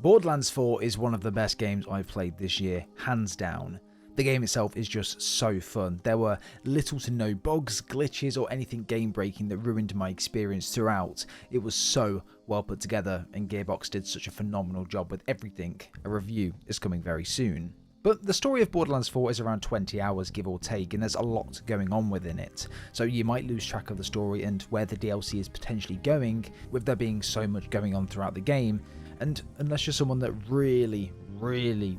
Borderlands 4 is one of the best games I've played this year, hands down. The game itself is just so fun. There were little to no bugs, glitches or anything game breaking that ruined my experience throughout. It was so well put together and Gearbox did such a phenomenal job with everything. A review is coming very soon. But the story of Borderlands 4 is around 20 hours give or take, and there's a lot going on within it. So you might lose track of the story and where the DLC is potentially going, with there being so much going on throughout the game. And unless you're someone that really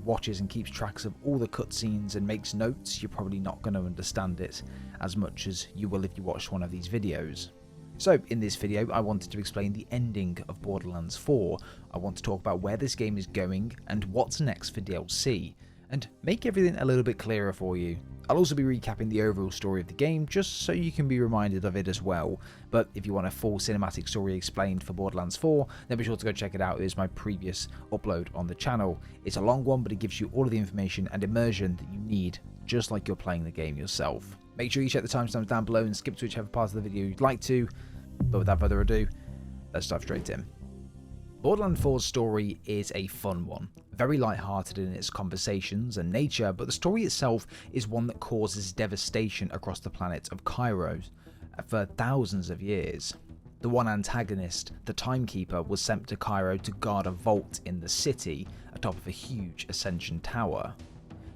watches and keeps tracks of all the cutscenes and makes notes, you're probably not going to understand it as much as you will if you watch one of these videos. So in this video I wanted to explain the ending of Borderlands 4, I want to talk about where this game is going and what's next for DLC, and make everything a little bit clearer for you. I'll also be recapping the overall story of the game just so you can be reminded of it as well, but if you want a full cinematic story explained for Borderlands 4, then be sure to go check it out. It is my previous upload on the channel. It's a long one, but it gives you all of the information and immersion that you need, just like you're playing the game yourself. Make sure you check the timestamps down below and skip to whichever part of the video you'd like to, but without further ado, let's dive straight in. Borderlands 4's story is a fun one, very light-hearted in its conversations and nature, but the story itself is one that causes devastation across the planet of Kairos for thousands of years. The one antagonist, the Timekeeper, was sent to Cairo to guard a vault in the city atop of a huge ascension tower.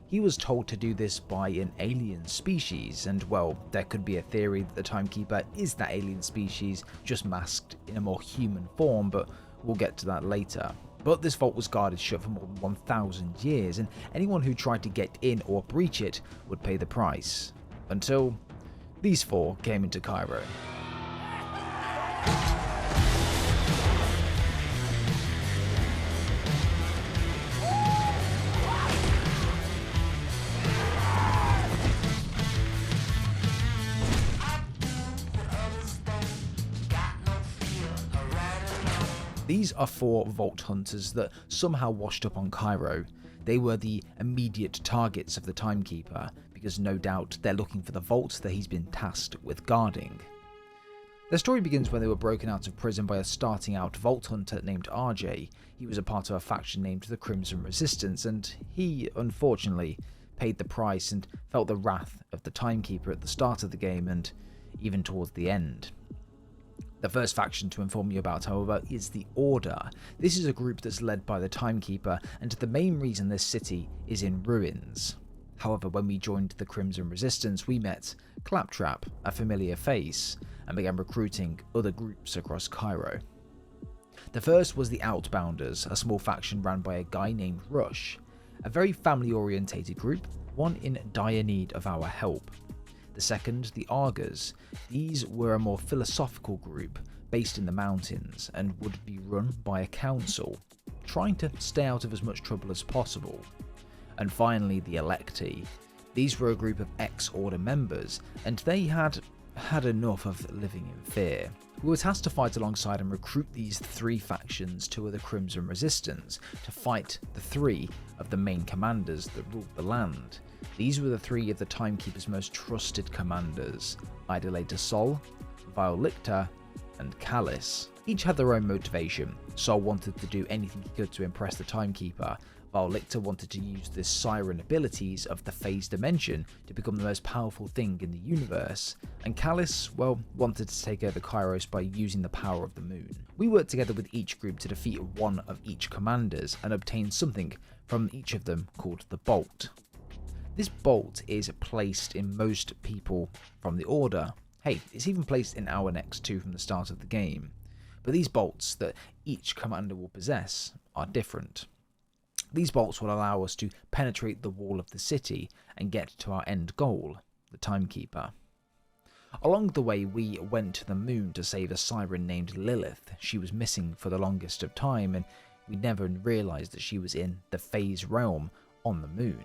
He was told to do this by an alien species, and well, there could be a theory that the Timekeeper is that alien species, just masked in a more human form, but we'll get to that later. But this vault was guarded shut for more than 1,000 years, and anyone who tried to get in or breach it would pay the price. Until these four came into Cairo. These are four vault hunters that somehow washed up on Cairo. They were the immediate targets of the Timekeeper, because no doubt they're looking for the vault that he's been tasked with guarding. Their story begins when they were broken out of prison by a starting out vault hunter named RJ. He was a part of a faction named the Crimson Resistance, and he, unfortunately, paid the price and felt the wrath of the Timekeeper at the start of the game and even towards the end. The first faction to inform you about, however, is the Order. This is a group that's led by the Timekeeper, and the main reason this city is in ruins. However, when we joined the Crimson Resistance, we met Claptrap, a familiar face, and began recruiting other groups across Cairo. The first was the Outbounders, a small faction run by a guy named Rush, a very family-orientated group, one in dire need of our help. The second, the Argers. These were a more philosophical group based in the mountains and would be run by a council, trying to stay out of as much trouble as possible. And finally, the Electi. These were a group of ex-Order members, and they had enough of living in fear. We were tasked to fight alongside and recruit these three factions to the Crimson Resistance to fight the three of the main commanders that ruled the land. These were the three of the Timekeeper's most trusted commanders, Idolator Sol, Vile Lictor, and Callus. Each had their own motivation. Sol wanted to do anything he could to impress the Timekeeper, while Lictor wanted to use the siren abilities of the phase dimension to become the most powerful thing in the universe, and Callus, well, wanted to take over Kairos by using the power of the moon. We worked together with each group to defeat one of each commanders and obtain something from each of them called the Bolt. This bolt is placed in most people from the Order. Hey, it's even placed in our next two from the start of the game. But these bolts that each commander will possess are different. These bolts will allow us to penetrate the wall of the city and get to our end goal, the Timekeeper. Along the way, we went to the moon to save a siren named Lilith. She was missing for the longest of time, and we never realised that she was in the phase realm on the moon.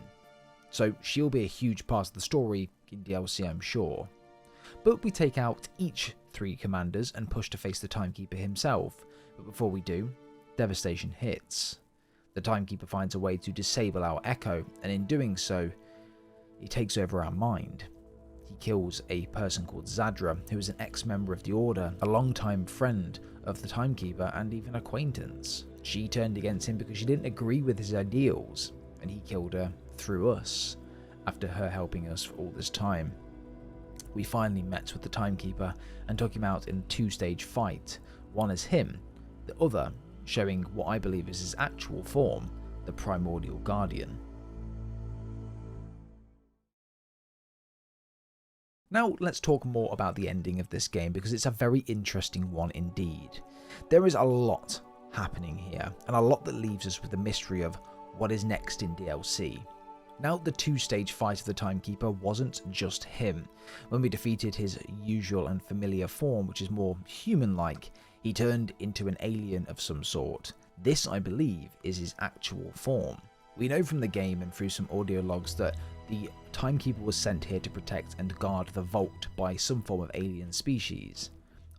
So she'll be a huge part of the story in DLC, I'm sure. But we take out each three commanders and push to face the Timekeeper himself. But before we do, devastation hits. The Timekeeper finds a way to disable our Echo, and in doing so, he takes over our mind. He kills a person called Zadra, who is an ex-member of the Order, a long-time friend of the Timekeeper and even acquaintance. She turned against him because she didn't agree with his ideals, and he killed her through us after her helping us for all this time. We finally met with the Timekeeper and took him out in a 2-stage fight, one as him, the other showing what I believe is his actual form, the Primordial Guardian. Now let's talk more about the ending of this game, because it's a very interesting one indeed. There is a lot happening here, and a lot that leaves us with the mystery of what is next in DLC. Now, the 2-stage fight of the Timekeeper wasn't just him. When we defeated his usual and familiar form, which is more human-like, he turned into an alien of some sort. This, I believe, is his actual form. We know from the game and through some audio logs that the Timekeeper was sent here to protect and guard the vault by some form of alien species.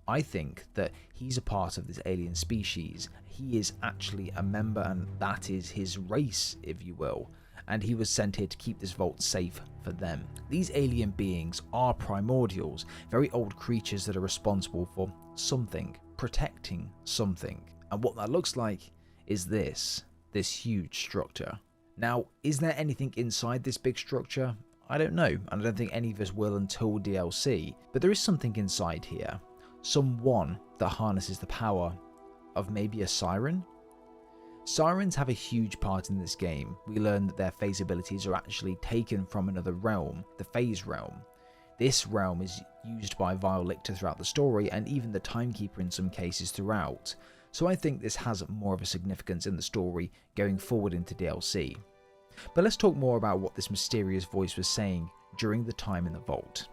I think that he's a part of this alien species. He is actually a member, and that is his race, if you will. And he was sent here to keep this vault safe for them. These alien beings are primordials, very old creatures that are responsible for something, protecting something. And what that looks like is this huge structure. Now, is there anything inside this big structure? I don't know, and I don't think any of us will until DLC, but there is something inside here. Someone that harnesses the power of maybe a siren? Sirens have a huge part in this game. We learn that their phase abilities are actually taken from another realm, the phase realm. This realm is used by Vile Lictor throughout the story, and even the Timekeeper in some cases throughout. So I think this has more of a significance in the story going forward into DLC. But let's talk more about what this mysterious voice was saying during the time in the vault.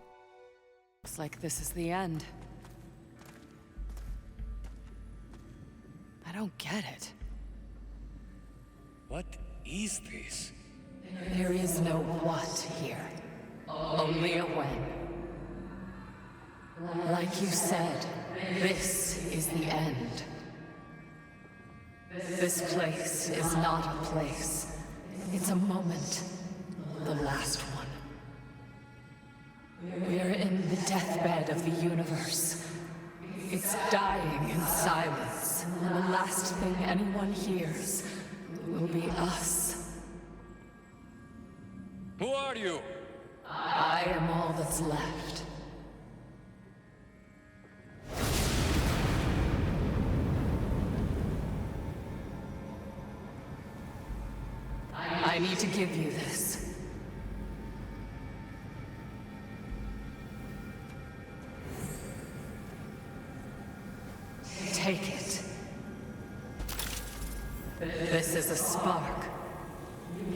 Looks like this is the end. I don't get it. What is this? There is no what here, only a when. Like you said, this is the end. This place is not a place. It's a moment. The last one. We're in the deathbed of the universe. It's dying in silence, and the last thing anyone hears will be us. Who are you? I am all that's left. I need to give you this. Take it. This is a spark.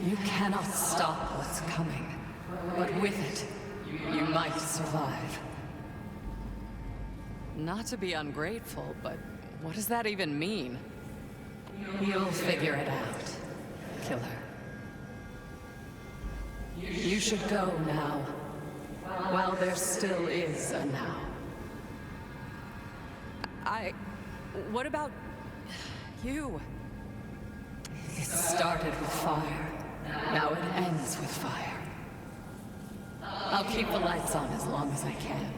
You cannot stop what's coming, but with it, you might survive. Not to be ungrateful, but what does that even mean? You'll figure it out, killer. You should go now, while there still is a now. What about you? It started with fire. Now it ends with fire. I'll keep the lights on as long as I can.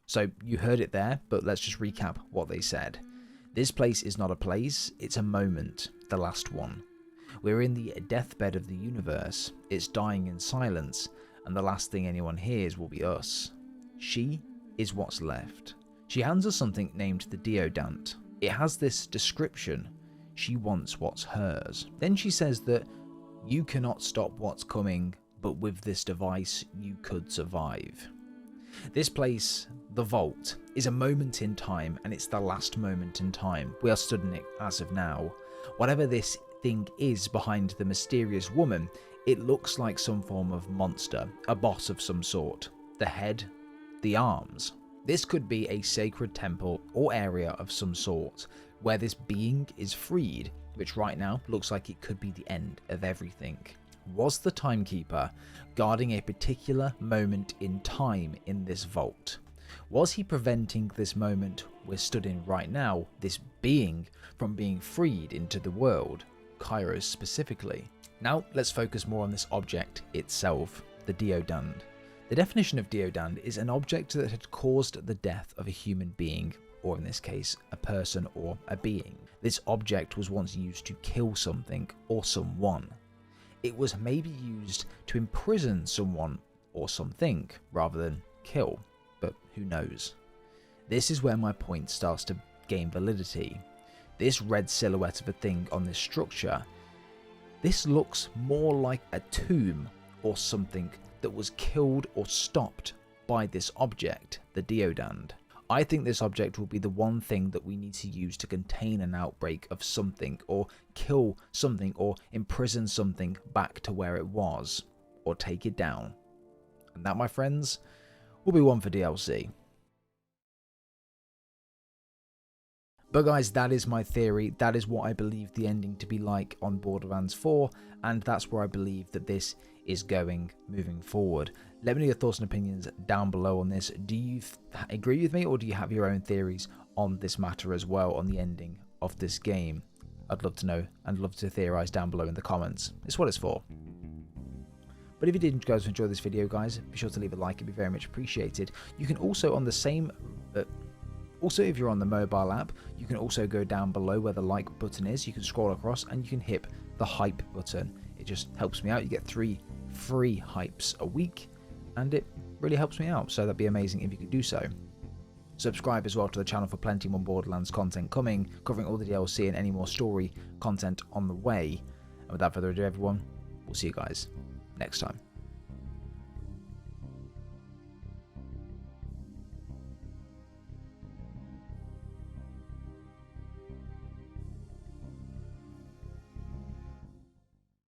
So you heard it there, but let's just recap what they said. This place is not a place, it's a moment, the last one. We're in the deathbed of the universe, it's dying in silence, and the last thing anyone hears will be us. She is what's left. She hands us something named the Deodant. It has this description: she wants what's hers. Then she says that you cannot stop what's coming, but with this device you could survive. This place, the Vault, is a moment in time, and it's the last moment in time. We are stood in it as of now. Whatever this thing is behind the mysterious woman, it looks like some form of monster, a boss of some sort. The head, the arms. This could be a sacred temple or area of some sort, where this being is freed, which right now looks like it could be the end of everything. Was the Timekeeper guarding a particular moment in time in this vault? Was he preventing this moment we're stood in right now, this being, from being freed into the world, Kairos specifically? Now let's focus more on this object itself, the Deodand. The definition of Deodand is an object that had caused the death of a human being, or in this case, a person or a being. This object was once used to kill something or someone. It was maybe used to imprison someone or something rather than kill, but who knows. This is where my point starts to gain validity. This red silhouette of a thing on this structure, this looks more like a tomb or something that was killed or stopped by this object, the Deodand. I think this object will be the one thing that we need to use to contain an outbreak of something, or kill something, or imprison something back to where it was, or take it down. And that, my friends, will be one for DLC. But guys, that is my theory. That is what I believe the ending to be like on Borderlands 4, and that's where I believe that this is going moving forward. Let me know your thoughts and opinions down below on this. Do you agree with me, or do you have your own theories on this matter as well, on the ending of this game? I'd love to know, and love to theorize down below in the comments. It's what it's for. But if you did guys enjoy this video, guys, be sure to leave a like. It'd be very much appreciated. You can also, on the same also, if you're on the mobile app, you can also go down below where the like button is. You can scroll across and you can hit the hype button. It just helps me out. You get 3 free hypes a week, and it really helps me out. So that'd be amazing if you could do so. Subscribe as well to the channel for plenty more Borderlands content coming, covering all the DLC and any more story content on the way. And without further ado, everyone, we'll see you guys next time.